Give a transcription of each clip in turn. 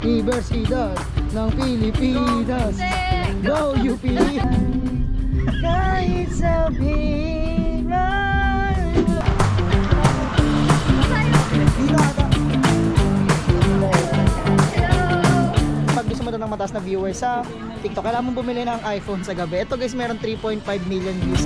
Universidad ng Pilipinas. Go UP! Kahit sabihin dito ata. Pag gusto mo daw ng mataas na viewers sa TikTok, kailangan mong bumili ng iPhone sa gabi. Ito guys, meron 3.5 million views.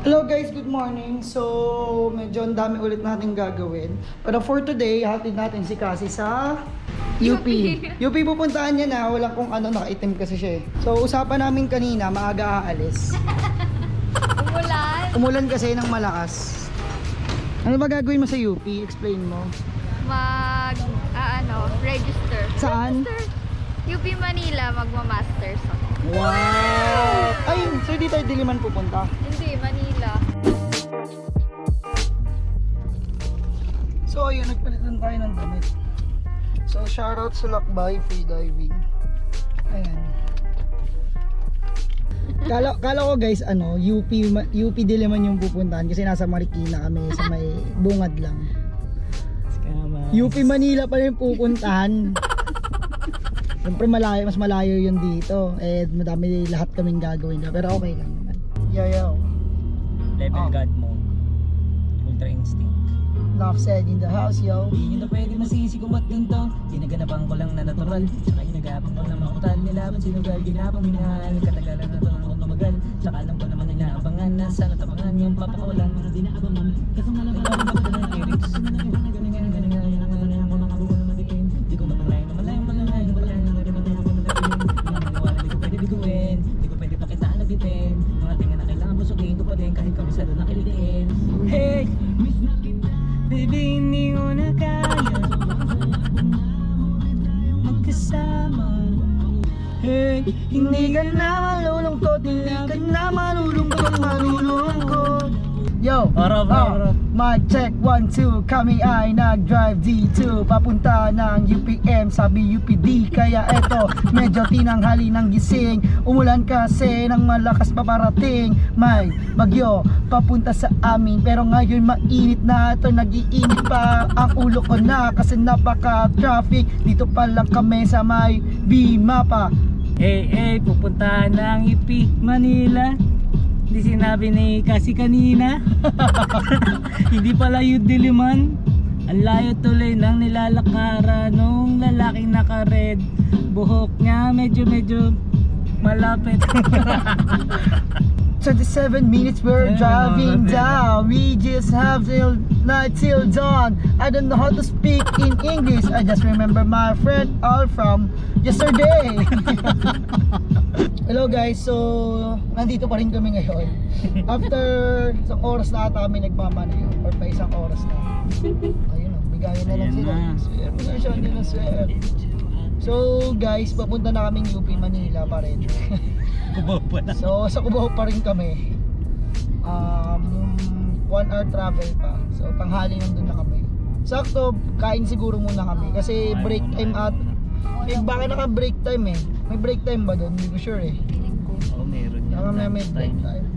Hello guys, good morning. So, medyo ang dami ulit natin gagawin. Pero for today, hatid natin si Cassie sa UP. UP pupuntahan niya na, walang kung ano, nakaitim kasi siya eh. So, usapan namin kanina, maaga aalis. Umulan? Umulan kasi ng malakas. Ano ba gagawin mo sa UP? Explain mo. Register. Saan? Register. UP Manila, magma-masters ako. Wow! Ay, so di tayo Diliman pupunta? Hindi, Manila. So ayun, nagpalitan tayo ng damit. So shoutout sa Lakbay Free Diving. Ayan. Kala ko guys, UP Diliman yung pupuntahan kasi nasa Marikina kami sa may bungad lang. UP Manila pa rin pupuntahan. Siyempre mas malayo yun dito. Eh, madami lahat kaming gagawin na. Pero okay lang naman. Yayaw. Level God mo. Ultra instinct. Enough said in the house, yo. Di nyo na pwede masisi kung ba't ganito. Ginaganapan ko lang na natural. Saka inagapang ko na makutan. Nilaban sinugal, ginapang minahal. Katagalan na to ng tumagal. Saka alam ko naman inaabangan na sana tapangan yung papakulan. Mga di naabangan. Kasi malaking ako ba ng lyrics. Di ko mamalay. Di ko pwede pakitaan na bitin. Mga tinga na kailangan busukin ko pa din kahit kabisado na kilitiin. Hey! Miss na kita, baby, hindi ko na kaya magkasama. Hey, hindi ka na malulungkot, hindi ka na malulungkot. Yo, mic check 1, 2. Kami ay nag-drive D2 papunta ng UPM, sabi UPD. Kaya eto, medyo tinanghali ng gising. Umulan kasi ng malakas paparating. May bagyo papunta sa amin. Pero ngayon mainit na ito, nag-iinit pa ang ulo ko na kasi napaka-traffic. Dito pa lang kami sa may Bimapa. Hey, pupuntahan ng UP Manila. Hindi sinabi ni Cassie kanina. Hindi pala yung Diliman. Ang layo tuloy ng nilalakaran nung lalaking naka-red. Buhok niya medyo malapit. 27 minutes we're driving down. We just have till night till dawn. I don't know how to speak in English. I just remember my friend all from yesterday. Hello guys, so nandito pa rin kami ngayon. After isang oras na ata kami nagmamanayo or pa isang oras na. Ayun o, bigayan na lang sila. Swerte na siya, hindi na swerte. So guys, papunta na kaming UP Manila pa rin. Kubaw pa na. So sa Cubao pa rin kami. 1 hour travel pa. So tanghali nandun na kami. Sakto, kain siguro muna kami kasi break time at baka naka-break time eh. May break time ba doon? Hindi ko sure eh. Oo, meron yan. Baka may break time.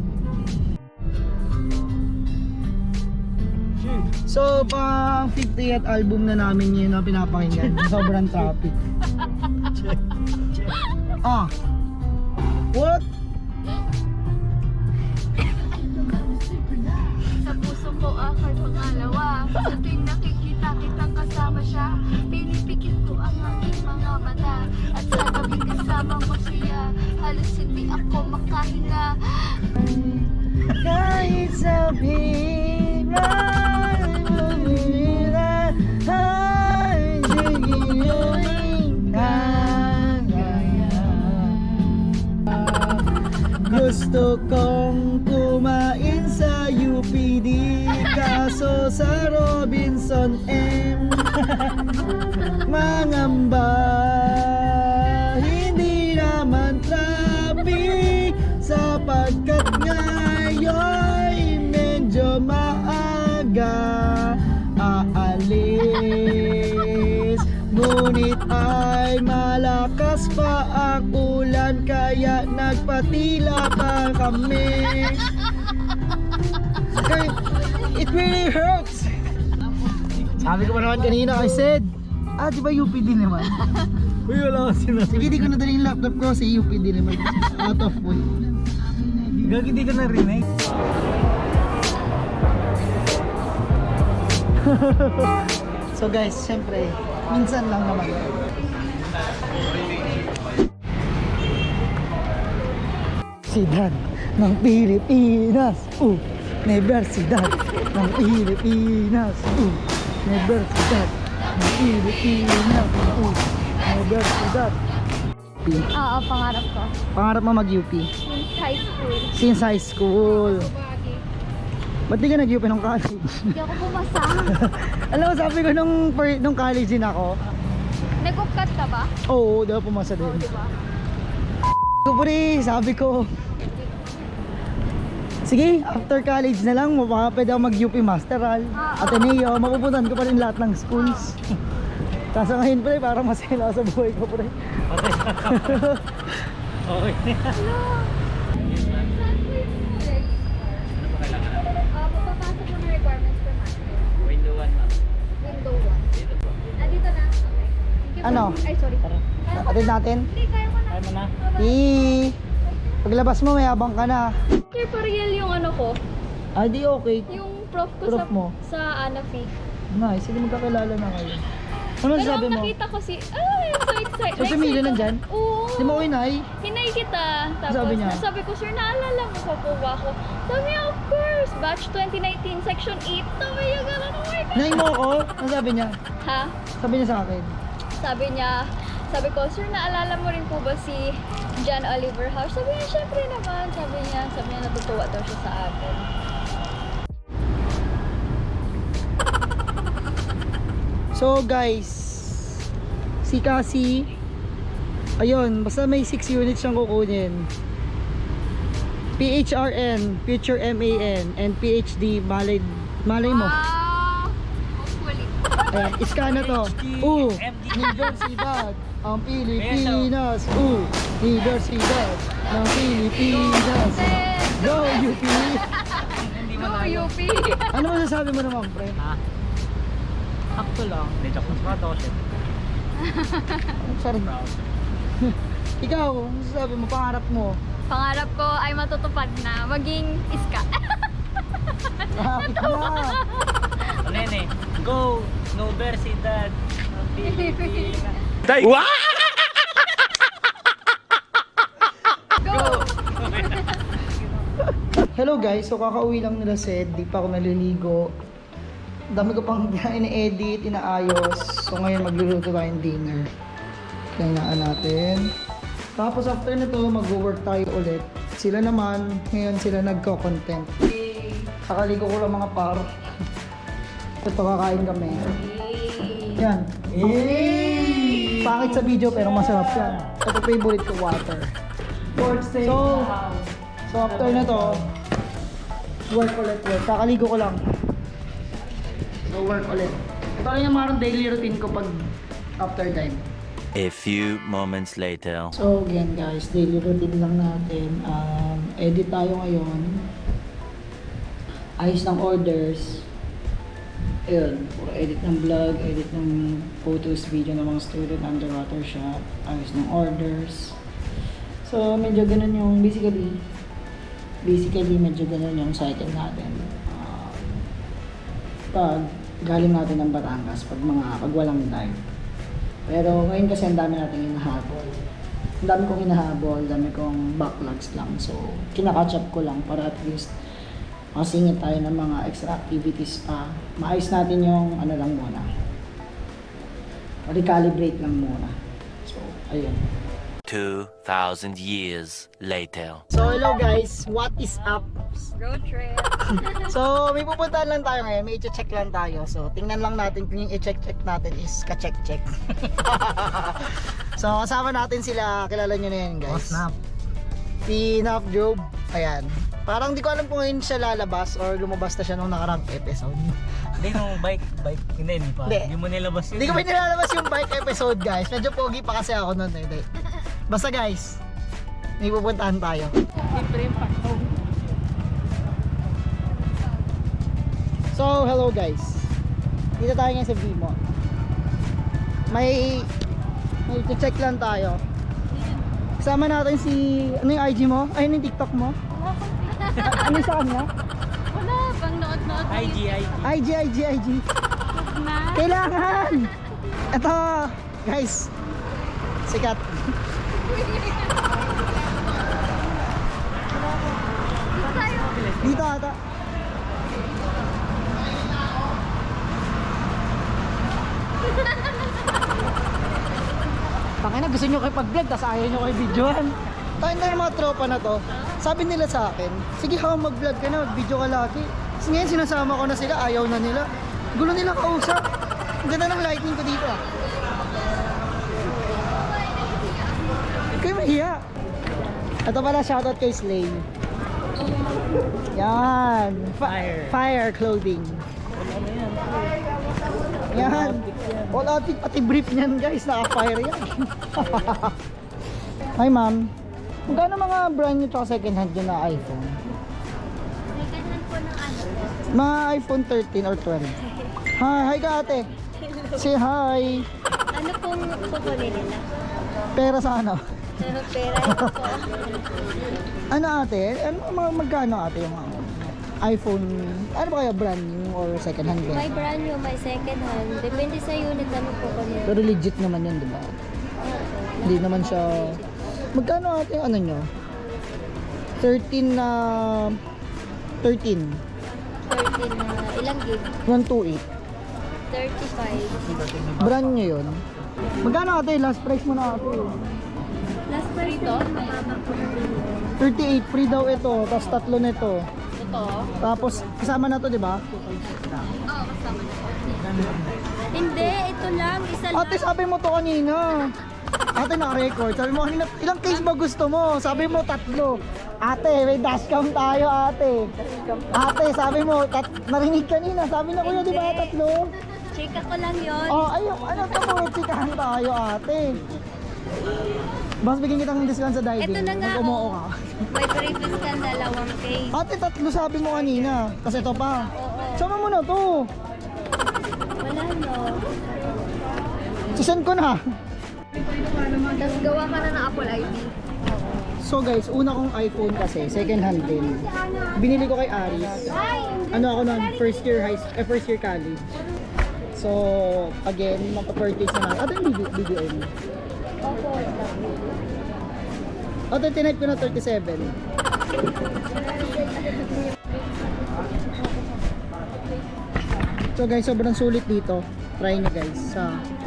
So, pang 50th album na namin yun na pinapakinggan. Sobrang traffic. What? Sa puso ko ako'y pangalawa. Sa tuwing nakikita kitang kasama siya, pinipikit ko ang aking mga mata. At sa gabing kasama mo siya, halos hindi ako makahinga. Kahit sabihin gusto kong kumain sa UPD, kaso sa Robinson M mangamba. Hindi naman traffic sapagkat ngayon medyo maaga aalis. Ngunit ay malakas pa ang ulan kaya Kaya nagpatila pa kami. Okay, it really hurts. Sabi ko pa naman kanina, I said, di ba UP din naman? Uy, wala kasi sinabi. Sige, di ko na dali yung laptop ko kasi UP din naman. Out of way. Gagi, di ko narinig. So guys, syempre, minsan lang naman. Universidad ng Pilipinas. Universidad ng Pilipinas. Universidad ng Pilipinas. Universidad. Oo, pangarap ko. Pangarap mo mag-UP? Since high school. Since high school. Ba't di ka nag-UP nung college? Hindi ako pumasa. Alam mo, sabi ko nung college din ako. Nag-upcut ka ba? Oo, di ba pumasa Oo, din. diba? Sabi ko, sige, after college na lang, pwede ako mag-UP Masteral, Ateneo, mapupuntahan ko pa rin lahat ng schools. Kaso ngayon pre, parang masaya na ako sa buhay ko pre. Okay. Papapasok mo na requirements per master. Window 1 na. Window 1. Dito po. Dito na. Okay. Thank you Ano? Ay, sorry. Tara. Atid natin. Hindi, kaya ko na. Kaya mo na. Paglabas mo, may abang ka na. Sir, pa-real yung ano ko. Di okay. Yung prof ko Prof mo? sa Anafi. Nice, sige magkakilala na kayo. Ano Pero sabi ang mo? nakita ko si... I'm so excited. Social media nandyan? Oo. Di mo ko inay? Hinay kita. Tapos Sabi niya? sabi ko, sir, naalala mo pa po ba ako? Sabi niya, of course. Batch 2019, section 8. Sabi niya, gano'n. Oh my God. Inay mo ako? Ano sabi niya? Ha? Sabi niya sa akin. Sabi ko, sir, naalala mo rin po ba si John Oliver House? Sabi niya, syempre naman. Sabi niya, natutuwa daw siya sa akin. So guys, si Cassie, ayun, basta may 6 units siyang kukunin. PHRN, Future MAN, and PhD, malay mo. Wow! Hopefully. Ayan, iska na to. Universidad ang Pilipinas. Universidad ng Pilipinas. Go UP! Hindi mo Go na. UP! Ano masasabi mo naman, pre? Ha? Sakto lang. Hindi, joke lang. Proud ako, shit. Sorry. Proud. Ikaw, ano masasabi mo? Pangarap mo? Pangarap ko ay matutupad na maging iska. Lapit na! Nene, go! Universidad ng Pilipinas. Go! Hello guys, so kakauwi lang nila Sed, di pa ako naliligo. Dami ko pang ina-edit, inaayos. So ngayon magluluto tayong dinner. Kailangan natin. Tapos after nito, mag-work tayo ulit. Sila naman, ngayon sila nagko-content. Kakaligo ko lang mga paro. Ito, kakain kami. Yan. Pangit sa video pero masarap yan. Ito favorite ko, water. So after na to, work ulit. Kakaligo ko lang. So work ulit. Ito lang yung mga daily routine ko pag after time. A few moments later. So again guys, daily routine lang natin. Edit tayo ngayon. Ayos ng orders. Ayun, puro edit ng vlog, edit ng photos, video ng mga student, underwater shot, ayos ng orders. So medyo ganun yung basically medyo ganun yung cycle natin. Pag galing natin ng Batangas, pag walang time. Pero ngayon kasi ang dami natin hinahabol. Ang dami kong hinahabol, dami kong backlogs lang. So, kinakatch up ko lang para at least makasingit tayo ng mga extra activities pa. Maayos natin yung ano lang muna. Recalibrate lang muna. So, ayun. 2,000 years later. So, hello guys. What is up? Road trip. So, may pupuntahan lang tayo ngayon. May i-check lang tayo. So, tingnan lang natin kung yung i-check natin is ka-check-check. So, kasama natin sila. Kilala nyo na yan, guys. Snap. Si Naf Job. Ayan. Parang di ko alam kung ngayon siya lalabas or lumabas na siya nung nakarang episode. Hindi, nung bike. Hindi pa. Hindi. Hindi mo nilabas yun. Hindi ko pa nilalabas yung bike episode, guys. Medyo pogi pa kasi ako nun. Hindi. Basta guys, May pupuntahan tayo. Libre yung pato. So, hello guys. Dito tayo ngayon sa Vimo. May check lang tayo. Kasama natin si, ano yung IG mo? Ay, ano yung TikTok mo? Ano yung sa kanya? Wala, pang nood-nood. IG. Na. Kailangan! Ito, guys. Sikat. Dito ata. Pakina, gusto nyo kayo pag-vlog, tapos ayaw nyo kayo videoan. Tayo na yung mga tropa na to, sabi nila sa akin, sige ha, mag-vlog ka na, mag-video ka lagi. Tapos ngayon sinasama ko na sila, ayaw na nila. Gulo nila kausap. Ang ganda ng lighting ko dito ah. Kayo mahiya. Ito pala, shoutout kay Slay. Yan. Fire clothing. Yan. All outfit, pati brief niyan guys, naka-fire yan. Hi ma'am. Magkano mga brand new tsaka second hand yun na iPhone? Second hand po ng ano? Mga iPhone 13 or 12. Hi ka ate. Say hi. Ano pong kukunin nila? Pera sa ano? Pera yun po. Ano ate? Ano magkano ate yung iPhone? Ano ba kaya brand new or second hand May ba? brand new, may second hand. Depende sa unit ano po kunin. Pero legit naman yun, di ba? Hindi naman siya... Magkano ate yung ano nyo? 13 na... 13. 13 na ilang gig? 128. 35. Brand nyo yun. Magkano ate? Last price mo na ate. Last price ito? Mababa po na rin. 38. Free daw ito. Tapos tatlo nito. Ito? Tapos kasama na to, di ba? Oo, kasama na. Hindi, ito lang. Isa lang. Ate, sabi mo to kanina. Ate, naka-record. Sabi mo kanina, ilang case ba gusto mo? Sabi mo 3. Ate, may dashcam tayo, ate. Ate, sabi mo, narinig kanina. Sabi na kuya, di ba 3? Chika ko lang yun. Oh, ayun, ano to mo? Chikahan tayo, ate. Bas, bigyan kitang discount sa diving. Ito na nga, Mag-umuo ka. May previous ka 2 case. Ate, 3 sabi mo kanina. Kasi ito pa. Oo. Sama mo na to. Wala no. Sisend ko na. Tapos gawa ka na ng Apple ID. So guys, una kong iPhone kasi, second hand din. Binili ko kay Aris. Ano ako nun, first year college. So, again, mapapurchase na lang. Ito yung BBM. Ito, tinype ko na 37. So guys, sobrang sulit dito. Try nyo guys.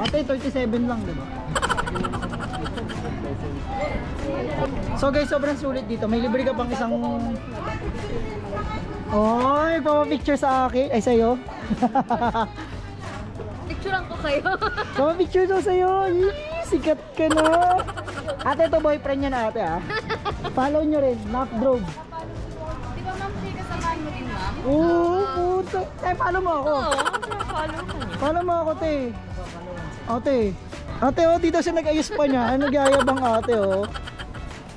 Ate, 37 lang, diba? So guys, sobrang sulit dito. May libre ka pang isang... Oy, papa-picture sa akin. Ay, sa'yo. Picturean ko kayo. Papa-picture daw sa'yo. Yee, sikat ka na. Ate, ito boyfriend niya na ate ah. Follow nyo rin, Napdrog. Di ba ma'am, sige kasamahan mo din ma'am? Oo, puto. Eh, follow mo ako. Follow ka niya. Follow mo ako, te. Ate. Ate, oh, dito siya nag-ayos pa niya. Ano nagyayabang ate, oh.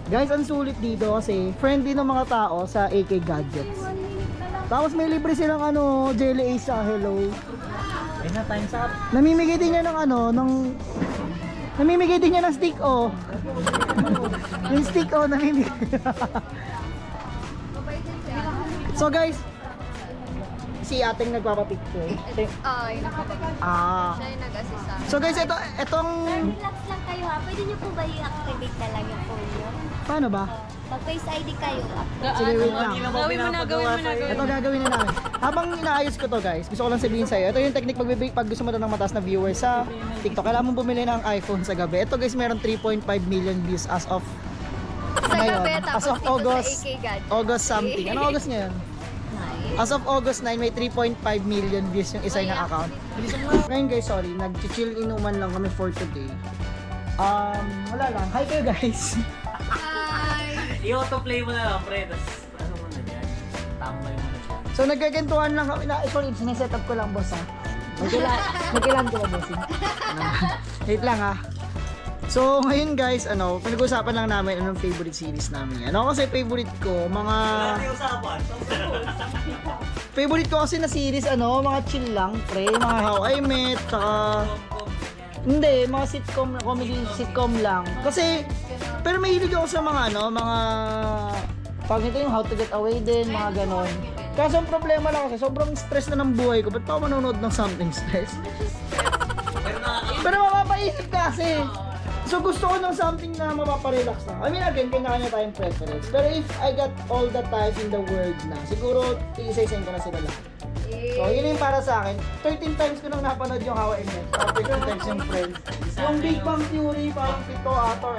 Guys, ang sulit dito kasi friendly ng mga tao sa AK Gadgets. Tapos may libre silang ano, Jelly Ace sa hello. Ayun na, time's up. Namimigay din niya ng ano, namimigay din niya ng stick, oh. Yung stick, oh, namimigay. So guys, si ating nagpapapicture. Ay, nakapagod. Ah. Siya yung nag-assist sa akin. So guys, itong... Relax lang kayo ha. Pwede niyo po ba i-activate na lang yung phone niyo? Paano ba? Pag face ID kayo, Sige, wait lang. Gawin mo na. Ito gagawin na namin. Habang inaayos ko to guys, gusto ko lang sabihin sa'yo, ito yung technique pag gusto mo daw ng mataas na viewers sa TikTok. Kailangan mong bumili ng iPhone sa gabi. Ito guys, meron 3.5 million views as of Sa gabi, ngayon. tapos As of dito August, sa AK Gadget. August something. Ano August ngayon? As of August 9, may 3.5 million views yung isa niya account. Ngayon guys, sorry, nag-chill inuman lang kami for today. Wala lang. Hi kayo guys. Hi! I-autoplay mo na lang, pre. Tapos, ano mo na dyan? Tambay mo na dyan. So nagkagantuhan lang kami na, sorry, sineset up ko lang boss ha. Magkailan ko ba bossing? Wait lang ha. So, ngayon guys, pinag-usapan lang namin anong favorite series namin. Ano kasi favorite ko, mga... favorite ko kasi na series, mga chill lang, pre. Mga How I Met, saka... Hindi, mga sitcom, comedy sitcom lang. Kasi, pero mahilig ako sa mga mga... Pag ito yung How to Get Away din, mga ganon. Kaso ang problema lang kasi, sobrang stress na ng buhay ko. Ba't pa ako manonood ng something stress? Pero mapapaisip kasi. So gusto ko ng something na mapaparelax na. I mean again, kanya-kanya tayong preference. Pero if I got all the time in the world na, siguro i-isa-isayin ko na sila lahat. So yun yung para sa akin. 13 times ko nang napanood yung How I Met. 13 times yung Friends. Yung Big Bang Theory, parang 7 ata or